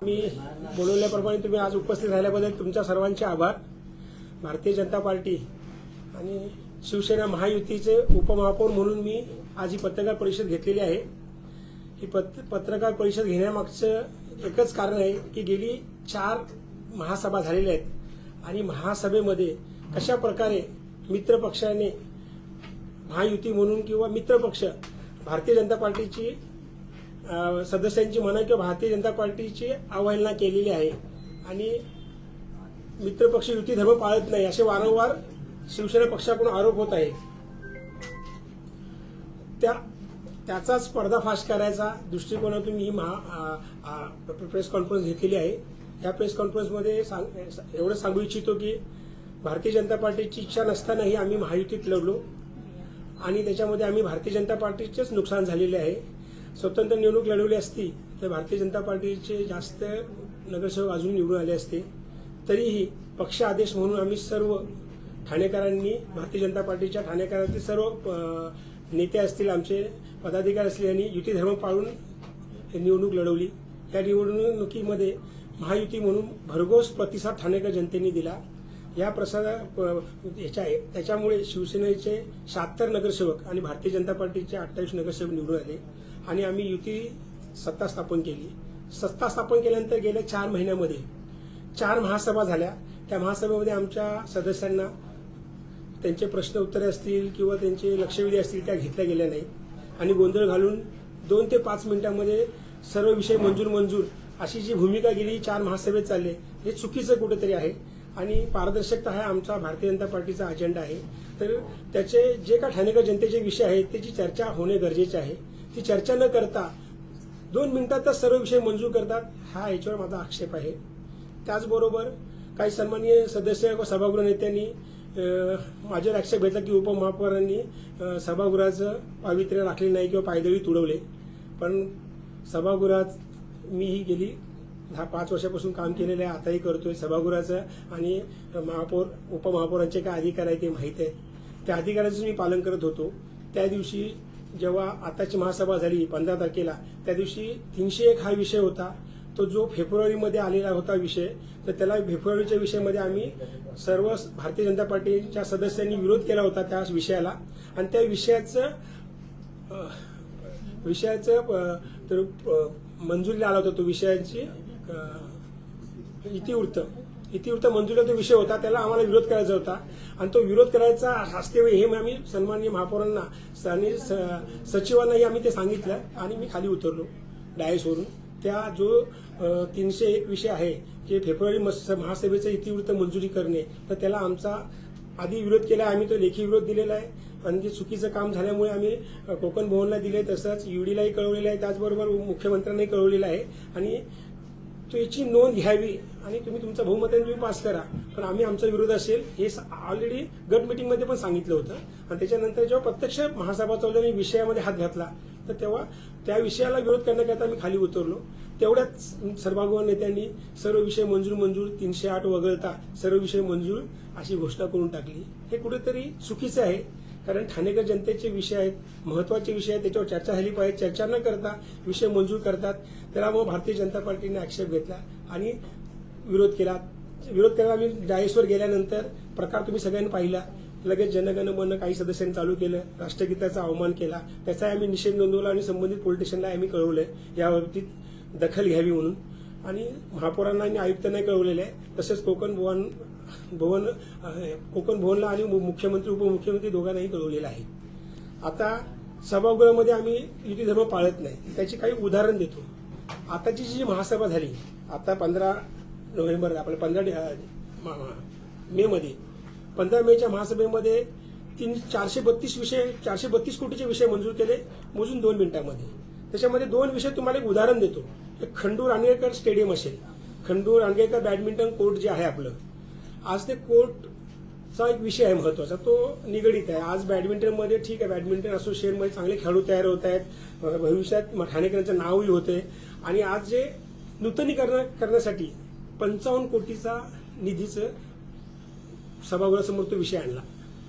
मी बोलवल्याप्रमाणे तुम्ही आज उपस्थित राहिल्याबद्दल तुमच्या सर्वांचे आभार। भारतीय जनता पार्टी आणि शिवसेना महायुतीचे उपमहापौर म्हणून मी आज ही पत्रकार परिषद घेतलेली आहे। ही पत्रकार परिषद घेण्यामागचं एकच कारण आहे की गेली 4 महासभा झालेल्या आहेत आणि महासभेमध्ये कशा प्रकारे मित्रपक्षाने महायुती म्हणून किंवा मित्रपक्ष भारतीय जनता पार्टीची सदस्यांची म्हणा किंवा भारतीय जनता पार्टीची अवहेलना केलेली आहे आणि मित्रपक्ष युती धर्म पाळत नाही असे वारंवार शिवसेना पक्षाकडून आरोप होत आहे। त्याचाच पर्दाफाश करायचा दृष्टिकोनातून ही प्रेस कॉन्फरन्स घेतलेली आहे। या प्रेस कॉन्फरन्समध्ये एवढं सांगू इच्छितो की भारतीय जनता पार्टीची इच्छा नसतानाही आम्ही महायुतीत लढलो आणि त्याच्यामध्ये आम्ही भारतीय जनता पार्टीचेच नुकसान झालेले आहे। स्वतंत्र निवडणूक लढवली असती तर भारतीय जनता पार्टीचे जास्त नगरसेवक अजून निवडून आले असते। तरीही पक्ष आदेश म्हणून आम्ही सर्व ठाणेकरांनी भारतीय जनता पार्टीच्या ठाणेकरांचे सर्व नेते असतील आमचे पदाधिकारी असतील यांनी युती धर्म पाळून निवडणूक लढवली। या निवडणुकीमध्ये महायुती म्हणून भरघोस प्रतिसाद ठाणेकर जनतेने दिला। या त्याच्यामुळे शिवसेनेचे 76 नगरसेवक आणि भारतीय जनता पार्टीचे 28 नगरसेवक निवडून आले आणि आम्ही युती सत्ता स्थापन केली। सत्ता स्थापन केल्यानंतर गेल्या 4 महिन्यामध्ये 4 महासभा झाल्या। त्या महासभेमध्ये आमच्या सदस्यांना त्यांचे प्रश्न उत्तरे असतील किंवा त्यांचे लक्षवेधी असतील त्या घेतल्या गेल्या नाही आणि गोंधळ घालून 2 ते 5 मिनिटांमध्ये सर्व विषय मंजूर अशी जी भूमिका गेली 4 महासभेत चालले हे चुकीचं कुठेतरी आहे आणि पारदर्शकता हा आमचा भारतीय जनता पार्टीचा अजेंडा आहे। तर त्याचे जे का ठाणेकर जनतेचे विषय आहेत त्याची चर्चा होणे गरजेचे आहे। ती चर्चा न करता 2 मिनिटातच सर्व विषय मंजूर करतात हा याच्यावर माझा आक्षेप आहे। त्याचबरोबर काही सन्माननीय सदस्य व सभागृह नेत्यांनी माझ्यावर आक्षेप घेतला की उपमहापौरांनी सभागृहाचं पावित्र्य राखले नाही किंवा पायदळी तुडवले, पण सभागृहात मीही गेली 5 वर्षापासून काम केलेलं आहे, आताही करतोय। सभागृहाचं आणि महापौर उपमहापौरांचे काय अधिकार आहे ते माहीत आहे। त्या अधिकाराचं मी पालन करत होतो। त्या दिवशी जेव्हा आताची महासभा झाली 15 तारखेला त्या दिवशी 301 हा विषय होता, तो जो फेब्रुवारीमध्ये आलेला होता विषय, तर त्याला फेब्रुवारीच्या विषयामध्ये आम्ही सर्व भारतीय जनता पार्टीच्या सदस्यांनी विरोध केला होता त्या विषयाला आणि त्या विषयाचं मंजुरीला आला होता। तो विषयाची इतिवृत्त मंजुरीला तो विषय होता, त्याला आम्हाला विरोध करायचा होता आणि तो विरोध करायचा असते हे आम्ही सन्माननीय महापौरांना आणि सचिवांनाही आम्ही ते सांगितलं आणि मी खाली उतरलो डायसवरून। त्या जो 301 विषय आहे की फेब्रुवारी महासभेचं इतिवृत्त मंजुरी करणे, तर त्याला आमचा आधी विरोध केला, आम्ही तो लेखी विरोध दिलेला आहे आणि ते चुकीचं काम झाल्यामुळे आम्ही कोकण भवनला दिले, तसंच ईडीलाही कळवलेलं आहे, त्याचबरोबर मुख्यमंत्र्यांनाही कळवलेलं आहे आणि याची नोंद घ्यावी आणि तुम्ही तुमचा बहुमताने तुम्ही पास करा, पण आम्ही आमचा विरोध असेल हे ऑलरेडी गट मिटिंगमध्ये पण सांगितलं होतं। आणि त्याच्यानंतर जेव्हा प्रत्यक्ष महासभा चौधरी विषयामध्ये हात घातला तर तेव्हा त्या विषयाला विरोध करण्याकरता मी खाली उतरलो। तेवढ्याच सभागृह नेत्यांनी सर्व विषय मंजूर 308 वगळता सर्व विषय मंजूर अशी घोषणा करून टाकली। हे कुठेतरी चुकीचं आहे, कारण ठाणेकर जनतेचे विषय आहेत, महत्वाचे विषय आहेत, त्याच्यावर चर्चा झाली पाहिजे। चर्चा न करता विषय मंजूर करतात, त्याला मग भारतीय जनता पार्टीने आक्षेप घेतला आणि विरोध केला। आम्ही डायसवर गेल्यानंतर प्रकार तुम्ही सगळ्यांनी पाहिला, लगेच जनगण मन काही सदस्यांनी चालू केलं, राष्ट्रगीताचा अवमान केला, त्याचा आम्ही निषेध नोंदवला आणि संबंधित पोलीस स्टेशनला आम्ही कळवलंय याबाबतीत दखल घ्यावी म्हणून आणि महापौरांना आणि आयुक्तांना कळवलेलं आहे। तसेच कोकण भवनला आणि मुख्यमंत्री उपमुख्यमंत्री दोघांनाही कळवलेलं आहे। आता सभागृहामध्ये आम्ही युती धर्म पाळत नाही त्याची काही उदाहरण देतो। आताची जी महासभा झाली आता 15 नोव्हेंबर आपल्या 15 मे मध्ये 15 मेच्या महासभेमध्ये 432 कोटीचे विषय मंजूर केले मोजून 2 मिनिटांमध्ये। त्याच्यामध्ये 2 विषय तुम्हाला एक उदाहरण देतो। एक खंडूर आंगेकर स्टेडियम असेल, खंडूर आंगेकर बॅडमिंटन कोर्ट जे आहे आपलं, आज ते कोर्टचा एक विषय आहे महत्वाचा, तो निगडीत आहे। आज बॅडमिंटनमध्ये ठीक आहे, बॅडमिंटन असोसिएशनमध्ये चांगले खेळाडू तयार होत आहेत, भविष्यात ठाणेकरांचं नावही होते आणि आज जे नूतनीकरण करण्यासाठी 55 कोटीचा निधीचं सभागृहासमोर तो विषय आणला,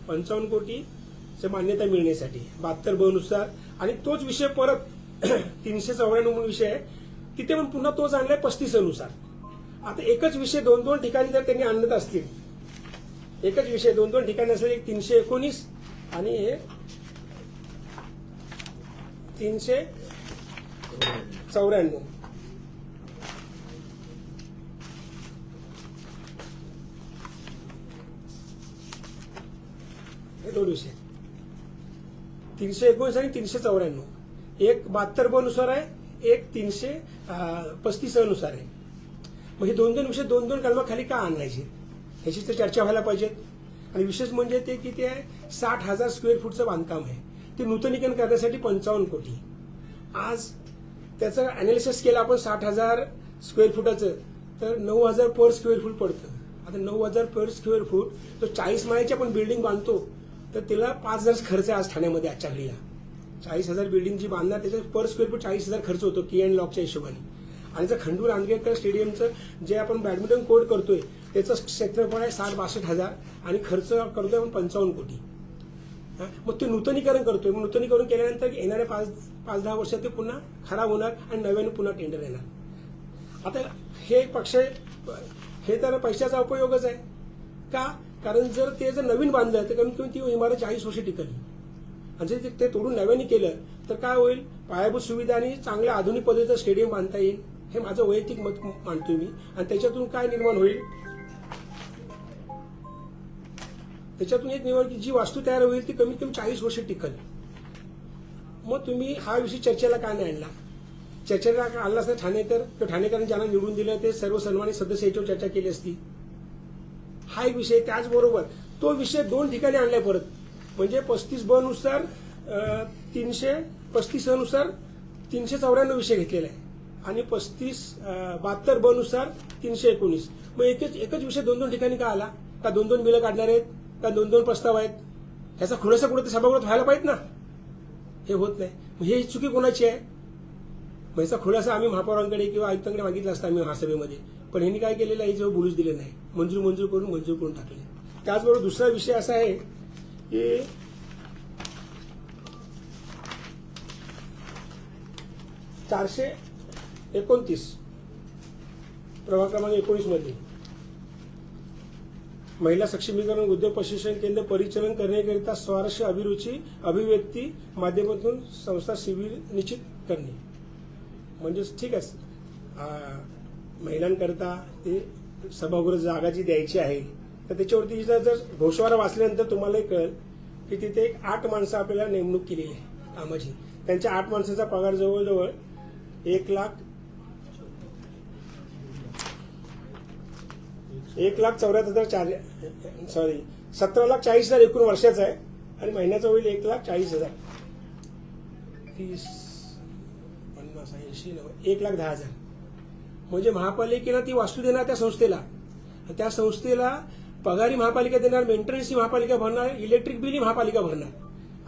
55 कोटीची मान्यता मिळण्यासाठी 72 ब नुसार, आणि तोच विषय परत 394 म्हणून विषय आहे तिथे पण पुन्हा तोच आणलाय 35 नुसार. आता एकच विषय दोन दोन ठिकाणी जर त्यांनी आणत असतील, एकच विषय दोन दोन ठिकाणी असेल, एक 319 आणि हे 394. हे दोन विषय 319 आणि 394. एक 72 नुसार आहे, एक 335 नुसार आहे. मग हे दोन दोन विषय दोन दोन कलमाखाली का आणायचे ह्याची तर चर्चा व्हायला पाहिजेत. आणि विशेष म्हणजे ते किती आहे, 60,000 स्क्वेअर फूटचं बांधकाम आहे. ते नूतनीकरण करण्यासाठी 55 कोटी. आज त्याचं अनालिसिस केलं आपण 60,000 स्क्वेअर फुटाचं, तर 9,000 पर स्क्वेअर फूट पडतं. आता 9,000 पर स्क्वेअर फूट तो 40 माळ्याची आपण बिल्डिंग बांधतो, तर त्याला 5,000 खर्च आहे आज ठाण्यामध्ये आजच्या घडीला. 40,000 बिल्डिंग जी बांधणार त्याच्या पर स्क्वेअर फूट 40,000 खर्च होतो की अँड लॉकच्या हिशोबाने. आणि जर खंडू आंदगेकर स्टेडियमचं जे आपण बॅडमिंटन कोर्ट करतोय त्याचं क्षेत्रफळ आहे 60-62,000 आणि खर्च करतोय आपण 55 कोटी. मग ते नूतनीकरण करतोय. मग नूतनीकरण केल्यानंतर येणाऱ्या 5-10 वर्षात ते पुन्हा खराब होणार आणि नव्याने पुन्हा टेंडर येणार. आता हे पक्ष हे तर पैशाचा उपयोगच आहे का, कारण जर ते जर नवीन बांधलं तर कमीत कमी ती इमारत 40 वर्ष टिकल. आणि जर ते तोडून नव्याने केलं तर काय होईल, पायाभूत सुविधा आणि चांगल्या आधुनिक पद्धतीचं स्टेडियम बांधता येईल. हे माझं वैयक्तिक मत मानतोय मी. आणि त्याच्यातून काय निर्माण होईल, त्याच्यातून एक निवड की जी वास्तू तयार होईल ती कमीत कमी 40 वर्ष टिकल. मग तुम्ही हा विषय चर्चेला का नाही आणला? चर्चेला आणला असता ठाणेकर किंवा ठाणेकरांनी ज्यांना निवडून दिलं ते सर्व सन्मानित सदस्य याच्यावर चर्चा केली असती. हा एक विषय. त्याचबरोबर तो विषय दोन ठिकाणी आणलाय परत. म्हणजे 35 नुसार 335 नुसार 394 विषय घेतलेला आहे आणि 72 नुसार 319. मग एकच विषय दोन दोन ठिकाणी का आला? का दोन दोन बिलं काढणार आहेत, का दोन दोन प्रस्ताव आहेत? ह्याचा खुलासा कुठे ते सभागृहात व्हायला पाहिजे ना. हे होत नाही. मग हे चुकी कोणाची आहे? मग याचा खुलासा आम्ही महापौरांकडे किंवा आयुक्तांकडे मागितला असता आम्ही महासभेमध्ये, पण ह्यांनी काय केलेलं आहे, जेव्हा बोलूच दिले नाही, मंजूर करून टाकले. त्याचबरोबर दुसरा विषय असा आहे की 429 प्रभाग क्रमांक 19 मध्ये महिला सक्षमीकरण उद्योग प्रशिक्षण केंद्र परिचालन करण्याकरिता स्वारस्य अभिरुची अभिव्यक्ती माध्यमातून संस्था शिबिर निश्चित करणे. म्हणजे ठीक आहे, महिलांकरता ते सभागृह जागा जी द्यायची आहे तर त्याच्यावरती जर घोषवारा वाचल्यानंतर तुम्हालाही कळेल की तिथे 8 माणसं आपल्याला नेमणूक केलेली आहे कामाची. त्यांच्या 8 माणसाचा पगार जवळजवळ 17,40,000 एकूण वर्षाचा आहे आणि महिन्याचा होईल 1,40,000. 30, 50, 80, 1,10,000. म्हणजे महापालिकेला ती वास्तू देणार त्या संस्थेला, त्या संस्थेला पगारी महापालिका देणार, मेंटेनन्स महापालिका भरणार, इलेक्ट्रिक बिल महापालिका भरणार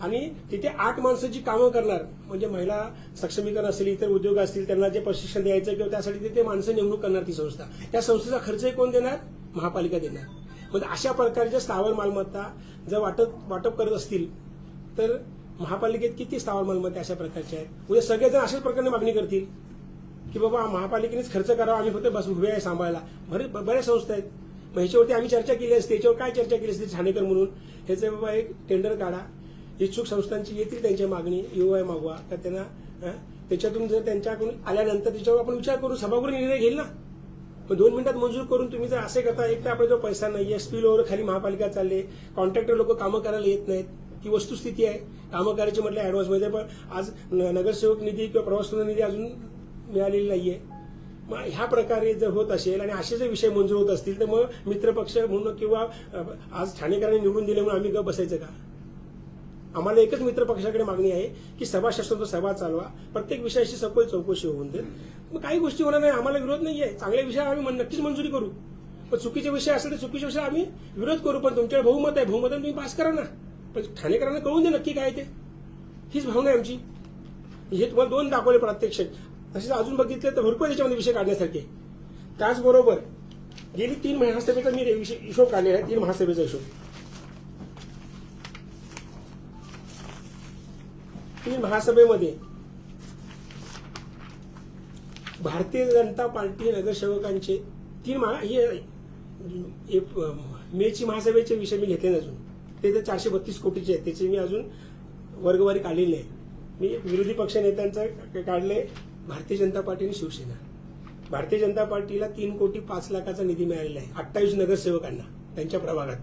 आणि तिथे 8 माणसं जी कामं करणार. म्हणजे महिला सक्षमीकरण असेल, इतर उद्योग असतील, त्यांना जे प्रशिक्षण द्यायचं किंवा त्यासाठी तिथे माणसं नेमणूक करणार ती संस्था. त्या संस्थेचा खर्चही कोण देणार? महापालिका देणार. म्हणजे अशा प्रकारच्या स्थावर मालमत्ता जर वाटप करत असतील तर महापालिकेत किती स्थावर मालमत्ता अशा प्रकारच्या आहेत? म्हणजे सगळेजण अशाच प्रकारे मागणी करतील की बाबा महापालिकेनेच खर्च करावा, आम्ही फक्त बस उभे आहे सांभाळायला. बऱ्याच संस्था आहेत. मग ह्याच्यावरती आम्ही चर्चा केली असते. त्याच्यावर काय चर्चा केली असते ठाणेकर म्हणून, ह्याचं बाबा एक टेंडर काढा, इच्छुक संस्थांची येतील त्यांच्या मागणी, UOI मागवा, तर त्यांना त्याच्यातून जर त्यांच्याकडून आल्यानंतर त्याच्यावर आपण विचार करू, सभागृह निर्णय घेईल ना. मग 2 मिनिटात मंजूर करून तुम्ही जर असे करता, एक तर आपल्याजवळ पैसा नाहीये, स्पिल ओव्हर खाली महापालिका चालले, कॉन्ट्रॅक्टर लोक कामं करायला येत नाहीत, ही वस्तुस्थिती आहे. कामं करायची म्हटलं ऍडव्हान्समध्ये, पण आज नगरसेवक निधी किंवा प्रवास निधी अजून मिळालेली नाहीये. मग ह्या प्रकारे जर होत असेल आणि असे जर विषय मंजूर होत असतील तर मग मित्रपक्ष म्हणून किंवा आज ठाणेकरांनी निवडून दिले म्हणून आम्ही गप बसायचं का? आम्हाला एकच मित्रपक्षाकडे मागणी आहे की सभाशास्त्र सभा चालवा, प्रत्येक विषयाची सखोल चौकशी होऊन दे. मग काही गोष्टी होणार नाही, आम्हाला विरोध नाहीये. चांगल्या विषय आम्ही नक्कीच मंजुरी करू, पण चुकीचे विषय असेल तर चुकीचे विषय आम्ही विरोध करू. पण तुमच्याकडे बहुमत आहे, बहुमत तुम्ही पास करा ना. पण ठाणेकरांना कळून दे नक्की काय ते. हीच भावना आहे आमची. हे तुम्हाला 2 दाखवले प्रत्यक्ष, तसेच अजून बघितले तर भरपूर त्याच्यामध्ये विषय काढण्यासारखे. त्याचबरोबर गेली 3 महासभेचा मी हिशोब काढलेला आहे. 3 महासभेचा हिशोब. 3 महासभेमध्ये भारतीय जनता पार्टी नगरसेवकांचे मेची महासभेचे विषय मी घेतले अजून ते तर 432 कोटीचे आहेत, त्याचे मी अजून वर्गवारी काढलेली आहे. मी विरोधी पक्ष नेत्यांचं काढले, भारतीय जनता पार्टी आणि शिवसेना. भारतीय जनता पार्टीला 3,05,00,000चा निधी मिळालेला आहे 28 नगरसेवकांना त्यांच्या प्रभागात.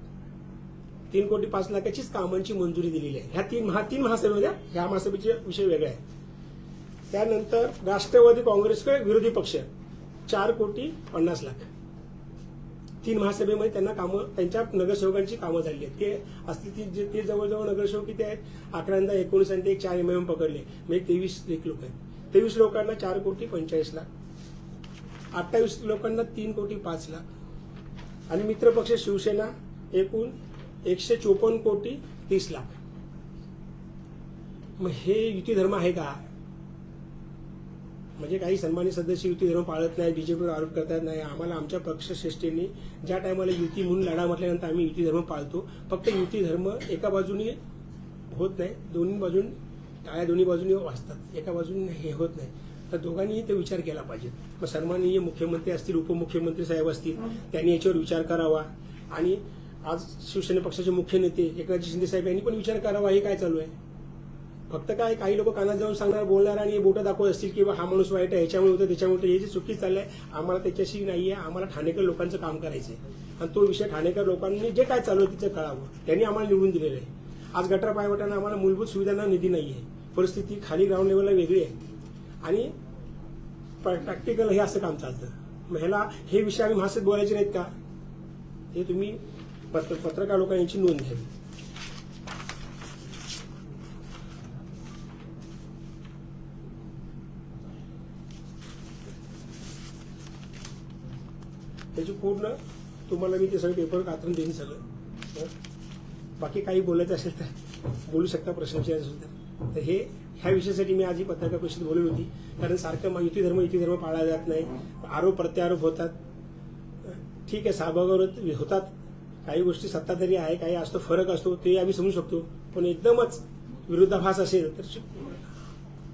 3,05,00,000चीच कामांची मंजुरी दिलेली आहे. ह्या तीन महासभेमध्ये, ह्या महासभेचे विषय वेगळे आहे. त्यानंतर राष्ट्रवादी काँग्रेसकडे विरोधी पक्ष 4,50,00,000. 3 महासभेमध्ये त्यांना कामं, त्यांच्या नगरसेवकांची कामं झाली आहेत. ते असतील ते जवळजवळ नगरसेवक किती आहेत, 11, 19 आणि ते 4 MM पकडले, म्हणजे 23 लोक आहेत. 23 लोकांना 4,45,00,000, 28 लोकांना 3,05,00,000 आणि मित्रपक्ष शिवसेना एकूण 154,30,00,000. मग हे युती धर्म आहे का? म्हणजे काही सन्मानित सदस्य युती धर्म पाळत नाही, बीजेपीवर आरोप करतात. नाही, आम्हाला आमच्या पक्षश्रेष्ठींनी ज्या टायमाला युती म्हणून लढा म्हटल्यानंतर आम्ही युती धर्म पाळतो. फक्त युती धर्म एका बाजूने होत नाही, दोन्ही बाजून टाळ्या दोन्ही बाजूने वाजतात, एका बाजूने हे होत नाही. तर दोघांनीही ते विचार केला पाहिजे. मग सन्माननीय मुख्यमंत्री असतील, उपमुख्यमंत्री साहेब असतील, त्यांनी याच्यावर विचार करावा. आणि आज शिवसेना पक्षाचे मुख्य नेते एकनाथ शिंदे साहेब यांनी पण विचार करावा, हे काय चालू आहे. फक्त काय काही लोक कानात जाऊन सांगणार, बोलणार आणि बोटं दाखवत असतील की हा माणूस वाईट आहे, ह्याच्यामुळे होतं त्याच्यामुळे होतं. हे जे चुकीचं चाललंय, आम्हाला त्याच्याशी नाहीये. आम्हाला ठाणेकर लोकांचं काम करायचंय आणि तो विषय ठाणेकर लोकांनी जे काय चालू आहे तिचं कळावं. त्यांनी आम्हाला निवडून दिलेलं आहे. आज गटर पायवटांना आम्हाला मूलभूत सुविधांना निधी नाही आहे. परिस्थिती खाली ग्राउंड लेवलला वेगळी आहे आणि प्रॅक्टिकल हे असं काम चालतं. मग ह्याला हे विषय आम्ही महासभेत बोलायचे नाहीत का? हे तुम्ही पत्रकार लोकांनी यांची नोंद घ्यावी. त्याची पूर्ण तुम्हाला मी ते सगळे पेपर कातरून देईन सगळं. बाकी काही बोलायचं असेल तर बोलू शकता, प्रश्न विचारायचे असेल तर. हे ह्या विषयासाठी मी आज ही पत्रकार परिषद बोलवली होती. कारण सारखं युती धर्म पाळला जात नाही, आरोप प्रत्यारोप होतात. ठीक आहे, सहभागावर होतात, काही गोष्टी सत्ताधारी आहे, काही असतो, फरक असतो, ते आम्ही समजू शकतो. पण एकदमच विरोधाभास असेल तर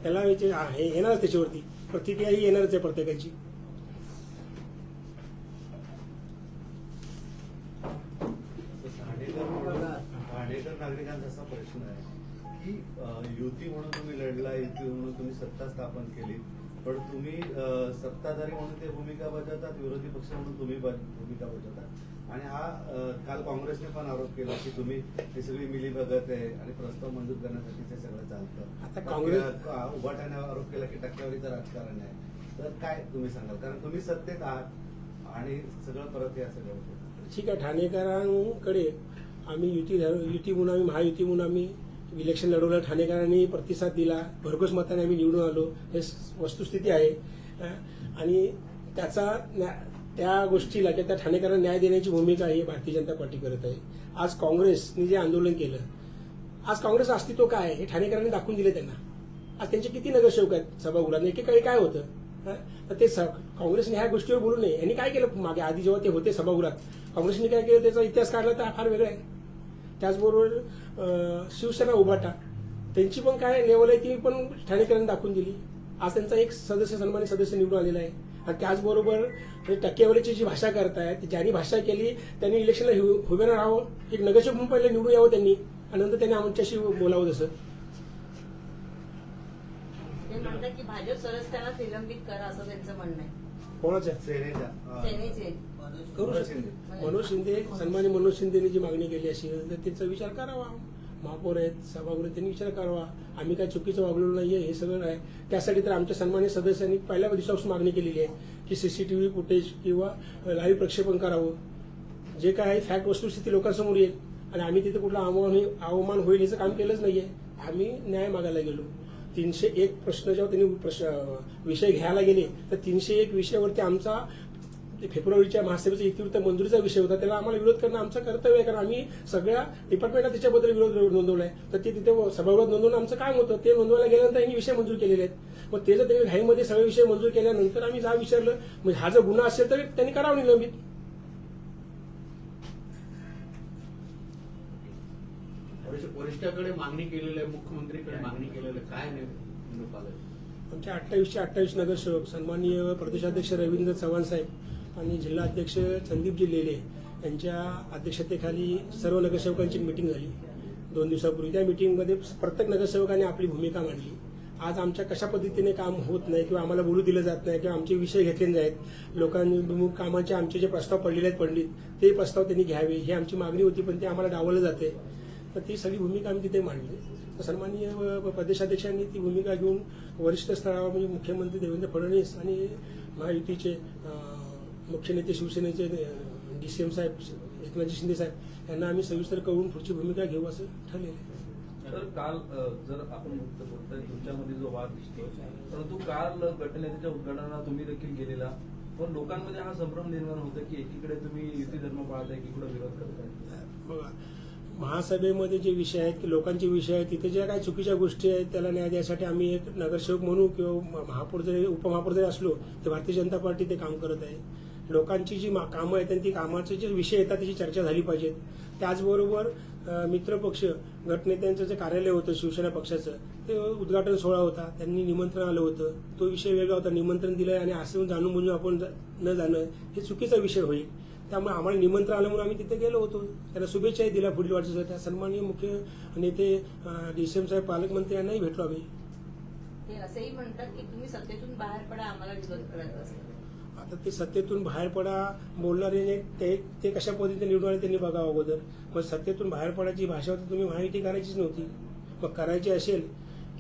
त्याला येणारच, त्याच्यावरती प्रतिक्रियाही येणारच आहे प्रत्येकाची. ठाणेकर नागरिकांचा असा प्रश्न आहे की युती म्हणून तुम्ही लढला, युती म्हणून तुम्ही सत्ता स्थापन केली, पण तुम्ही सत्ताधारी म्हणून ते भूमिका बजावतात, विरोधी पक्ष म्हणून तुम्ही भूमिका बजावतात. आणि हा काल काँग्रेसने पण आरोप केला की तुम्ही ही सगळी मिलीभगत आहे आणि प्रस्ताव मंजूर करण्यासाठी ते सगळं चालतं. आता काँग्रेस उभाट्याने आरोप केला की टक्केवारीचं राजकारण आहे. तर काय तुम्ही सांगाल, कारण तुम्ही सत्तेत आहात आणि सगळं परत हे सगळं होतं. ठीक आहे, ठाणेकरांकडे आम्ही युती म्हणून आम्ही महायुती म्हणून आम्ही इलेक्शन लढवलं, ठाणेकरांनी प्रतिसाद दिला, भरघोस मताने आम्ही निवडून आलो, हे वस्तुस्थिती आहे. आणि त्या गोष्टीला किंवा त्या ठाणेकरांना न्याय देण्याची भूमिका ही भारतीय जनता पार्टी करत आहे. आज काँग्रेसने जे आंदोलन केलं, आज काँग्रेस अस्तित्व काय आहे हे ठाणेकरांनी दाखवून दिले त्यांना. आज त्यांचे किती नगरसेवक आहेत सभागृहात, एकेकाळी काय होतं. तर ते काँग्रेसने ह्या गोष्टीवर बोलू नये. यांनी काय केलं मागे, आधी जेव्हा ते होते सभागृहात, काँग्रेसने काय केलं त्याचा इतिहास काढला तर फार वेगळा आहे. त्याचबरोबर शिवसेना उभाटा, त्यांची पण काय लेवल आहे ती पण ठाणेकरांनी दाखवून दिली. आज त्यांचा एक सन्मानित सदस्य निवडून आलेला आहे. आणि त्याचबरोबर टक्केवारीची जी भाषा करतायत, ज्यांनी भाषा केली त्यांनी इलेक्शनला उभे राहावं, एक नगरसेवक म्हणून पहिले निवडून यावं त्यांनी, आणि नंतर त्यांनी आमच्याशी बोलावं. जसं ते म्हणतात की भाजप सदस्यांना निलंबित करा, असं त्यांचं म्हणणं आहे. कोणाच्या? सेनेचे मनोज शिंदे, सन्मानी मनोज शिंदेने जी मागणी केली असेल तर त्याचा विचार करावा. महापौर आहेत, सभागृह, त्यांनी विचार करावा. आम्ही काय चुकीचं वागलेलो नाहीये, हे सगळं आहे. त्यासाठी तर आमच्या सन्मानित सदस्यांनी पहिल्या दिवसापासून मागणी केलेली आहे की सीसीटीव्ही फुटेज किंवा लाईव्ह प्रक्षेपण करावं. जे काय आहे फॅक्ट वस्तुस्थिती लोकांसमोर येईल. आणि आम्ही तिथे कुठला अवमान होईल याचं काम केलंच नाहीये. आम्ही न्याय मागायला गेलो. 301 प्रश्न जेव्हा त्यांनी विषय घ्यायला गेले तर 301 विषयावरती आमचा फेब्रुवारीच्या महासभेचा इतिवृत्त मंजुरीचा विषय होता. त्याला आम्हाला विरोध करणं आमचं कर्तव्य आहे. कारण आम्ही सगळ्या डिपार्टमेंटला त्याच्याबद्दल विरोध नोंदवलाय. तर ते तिथे सभागृहात नोंदवणं आमचं काम होतं. ते नोंदवायला गेल्यानंतर यांनी विषय मंजूर केलेले आहेत. मग ते जर त्यांनी घाईमध्ये सगळे विषय मंजूर केल्यानंतर आम्ही जा विचारलं, म्हणजे हा जर गुन्हा असेल तर त्यांनी करावं निलंबित. वरिष्ठाकडे मागणी केलेली आहे, मुख्यमंत्रीकडे मागणी केलेली आहे, काय नाही. आमच्या 28चे 28 नगरसेवक सन्माननीय प्रदेशाध्यक्ष रवींद्र चव्हाण साहेब आणि जिल्हाध्यक्ष संदीपजी लेले यांच्या अध्यक्षतेखाली सर्व नगरसेवकांची मीटिंग झाली 2 दिवसापूर्वी. त्या मीटिंगमध्ये प्रत्येक नगरसेवकाने आपली भूमिका मांडली. आज आमच्या कशा पद्धतीने काम होत नाही किंवा आम्हाला बोलू दिलं जात नाही किंवा आमचे विषय घेतले नाहीत, लोकांनी कामाचे आमचे जे प्रस्ताव पडलेले आहेत पंडित ते प्रस्ताव त्यांनी घ्यावे ही आमची मागणी होती, पण ते आम्हाला डावललं जाते. तर ती सगळी भूमिका आम्ही तिथे मांडली. तर सन्माननीय प्रदेशाध्यक्षांनी ती भूमिका घेऊन वरिष्ठ स्तरावर म्हणजे मुख्यमंत्री देवेंद्र फडणवीस आणि महायुतीचे मुख्य नेते शिवसेनेचे DCM साहेब एकनाथजी शिंदे साहेब यांना आम्ही सविस्तर कळवून पुढची भूमिका घेऊ असं ठरलेलं आहे. तर काल जर आपण बोलतोय तुमच्यामध्ये जो वाद दिसतो, परंतु काल गटनेत्याच्या उद्घाटनाला तुम्ही देखील गेलेला, पण लोकांमध्ये हा संभ्रम निर्माण होतो की एकीकडे तुम्ही युती धर्म पाळताय, एकीकडे विरोध करताय. बघा, महासभेमध्ये जे विषय आहेत की लोकांचे विषय आहेत तिथे ज्या काही चुकीच्या गोष्टी आहेत त्याला न्याय द्यायसाठी आम्ही एक नगरसेवक म्हणू किंवा महापौर जरी उपमहापौर जरी असलो तर भारतीय जनता पार्टी ते काम करत आहे. लोकांची जी कामं आहेत आणि ती कामाचे जे विषय येतात त्याची चर्चा झाली पाहिजे. त्याचबरोबर मित्रपक्ष गटनेत्यांचं जे कार्यालय होतं शिवसेना पक्षाचं ते उद्घाटन सोहळा होता, त्यांनी निमंत्रण आलं होतं, तो विषय वेगळा होता. निमंत्रण दिलं आणि असं जाणून बुजून आपण न जाणं हे चुकीचा विषय होईल. त्यामुळे आम्हाला निमंत्रण आलं म्हणून आम्ही तिथे गेलो होतो, त्यांना शुभेच्छाही दिल्या पुढील वाटचालीसाठी. सन्माननीय मुख्य नेते DCM साहेब पालकमंत्री यांनाही भेटलो आम्ही. ते असंही म्हणतात की तुम्ही सत्तेतून बाहेर पडा, आम्हाला विरोध करत असतात. आता ते सत्तेतून बाहेर पडा बोलणारे ते कशा पद्धतीने निवडून आले त्यांनी बघावं अगोदर. मग सत्तेतून बाहेर पडायची भाषा होती तुम्ही महायुती करायचीच नव्हती. मग करायची असेल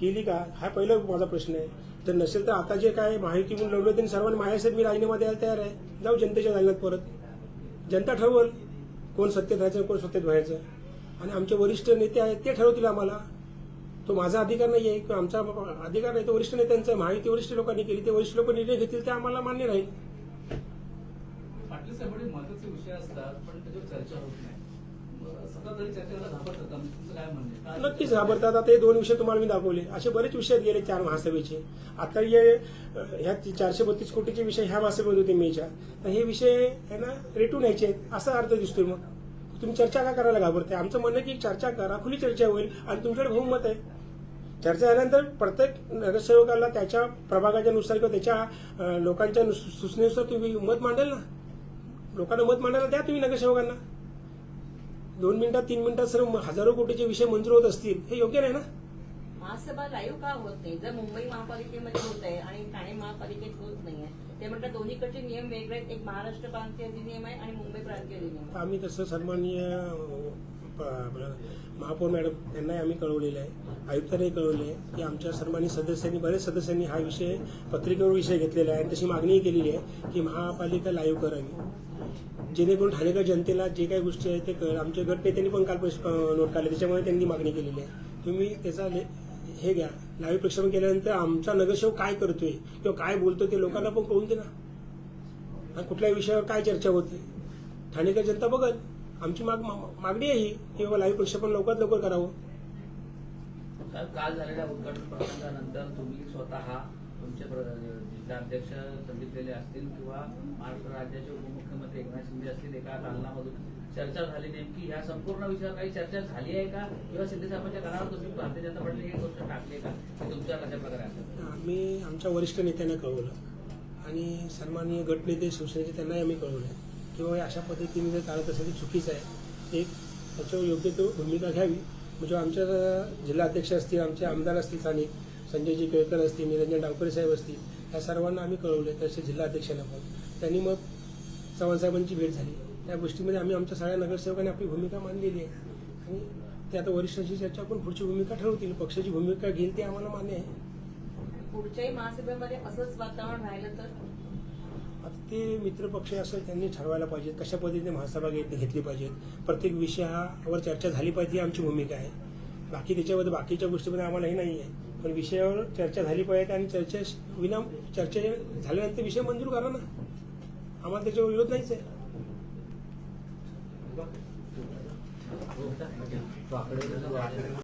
केली का हा पहिला माझा प्रश्न आहे. जर नसेल तर आता जे काय माहिती म्हणून लावलं त्यांनी सर्वांनी माझ्यासाठी मी राजीनामा द्यायला तयार आहे. जाऊ जनतेच्या दालनात परत, जनता ठरवल कोण सत्तेत राहायचं कोण सत्तेत व्हायचं. आणि आमचे वरिष्ठ नेते आहेत ते ठरवतील आम्हाला. तो माझा अधिकार नाही आहे किंवा आमचा अधिकार नाही, तो वरिष्ठ नेत्यांचा. माहिती वरिष्ठ लोकांनी केली, ते वरिष्ठ लोक निर्णय घेतील ते आम्हाला मान्य राहील. पाटील साहेब महत्वाचे विषय असतात पण त्याच्यावर चर्चा होत नाही. सतत जरी चर्चेला घाबरतात, तुमचं काय म्हणणं आहे? नक्कीच घाबरतात. आता हे 2 विषय तुम्हाला मी दाखवले, असे बरेच विषय गेले 4 महासभेचे. आता ह्या 432 कोटीचे विषय ह्या महासभेत होते मेच्या, तर हे विषय आहे ना रेटून यायचे आहेत असा अर्थ दिसतोय. मग तुम्ही चर्चा का करायला घाबरताय? आमचं म्हणणं की चर्चा करा, खुली चर्चा होईल आणि तुमच्याकडे बहुमत आहे. चर्चा झाल्यानंतर प्रत्येक नगरसेवकाला त्याच्या प्रभागाच्या नुसार किंवा त्याच्या लोकांच्या सूचनेनुसार तुम्ही मत मांडेल ना. लोकांना मत मांडायला द्या तुम्ही नगरसेवकांना. 2 मिनिटात 3 मिनिटात सर्व हजारो कोटीचे विषय मंजूर होत असतील हे योग्य नाही ना. महासभा लाईव्ह का होत नाही? जर मुंबई महापालिकेमध्ये होत आहे आणि ठाणे महापालिकेत होत नाहीये, ते म्हणतात दोन्हीकडचे नियम वेगळे आहेत. एक महाराष्ट्र प्रांतीय अधिनियम आहे आणि मुंबई प्रांतीय अधिनियम आहे. आम्ही तसं सन्माननीय महापौर मॅडम यांनाही आम्ही कळवलेलं आहे, आयुक्तांनाही कळवले आहे की आमच्या सन्मानित सदस्यांनी बरेच सदस्यांनी हा विषय पत्रिकेवर विषय घेतलेला आहे आणि तशी मागणीही केलेली आहे की महापालिका लाईव्ह करावी, जेणेकरून ठाणेकर जनतेला जे काही गोष्टी आहेत ते कळेल. आमच्या गटनेत्यांनी पण काल नोट काढले, त्याच्यामुळे त्यांनी मागणी केलेली आहे. तुम्ही त्याचा हे घ्या, लाईव्ह प्रक्षेपण केल्यानंतर आमचा नगरसेवक काय करतोय किंवा काय बोलतोय ते लोकांना पण कळून दे ना. आणि कुठल्याही विषयावर काय चर्चा होते ठाणेकर जनता बघत. आमची मागणी आहे ही की बाबा लाईव्ह प्रक्षेपण लवकरात लवकर करावं. काल झालेल्या उद्घाटन प्रसंगानंतर तुम्ही स्वतः तुमचे जिल्हाध्यक्ष संदीप लेले असतील किंवा महाराष्ट्र राज्याचे उपमुख्यमंत्री एकनाथ शिंदे असतील एका दालनामधून चर्चा झाली, नेमकी ह्या संपूर्ण विषयावर काही चर्चा झाली आहे का किंवा शिंदे साहेबांच्या कानावर तुम्ही भारतीय जनता पार्टीने ही गोष्ट टाकली का की तुमच्या कशा प्रकारे असेल? आम्ही आमच्या वरिष्ठ नेत्यांना कळवलं आणि सन्माननीय गटनेते शिवसेनेचे त्यांनाही आम्ही कळवलं किंवा अशा पद्धतीने जर चालत असेल तर चुकीचं आहे. एक त्याच्यावर योग्य तो भूमिका घ्यावी. म्हणजे आमच्या जिल्हाध्यक्ष असतील, आमचे आमदार असतील, स्थानिक संजयजी केळकर असतील, निरंजन डावकरे साहेब असतील, या सर्वांना आम्ही कळवले. तसे जिल्हाध्यक्षांना पण त्यांनी मग चव्हाण साहेबांची भेट झाली. त्या गोष्टीमध्ये आम्ही आमच्या सगळ्या नगरसेवकांनी आपली भूमिका मांडलेली आहे आणि ते आता वरिष्ठांची चर्चा करून पुढची भूमिका ठरवतील. पक्षाची भूमिका घेईल ते आम्हाला मान्य आहे. पुढच्याही महासभेमध्ये असंच वातावरण राहिलं तर आता ते मित्रपक्ष असं त्यांनी ठरवायला पाहिजे कशा पद्धतीने महासभा घेतली पाहिजे. प्रत्येक विषयावर चर्चा झाली पाहिजे ही आमची भूमिका आहे. बाकी त्याच्यामध्ये बाकीच्या गोष्टीमध्ये आम्हाला हे नाही आहे, पण विषयावर चर्चा झाली पाहिजे आणि चर्चा झाल्यानंतर विषय मंजूर करा ना. आम्हाला त्याच्यावर विरोध नाहीच आहे.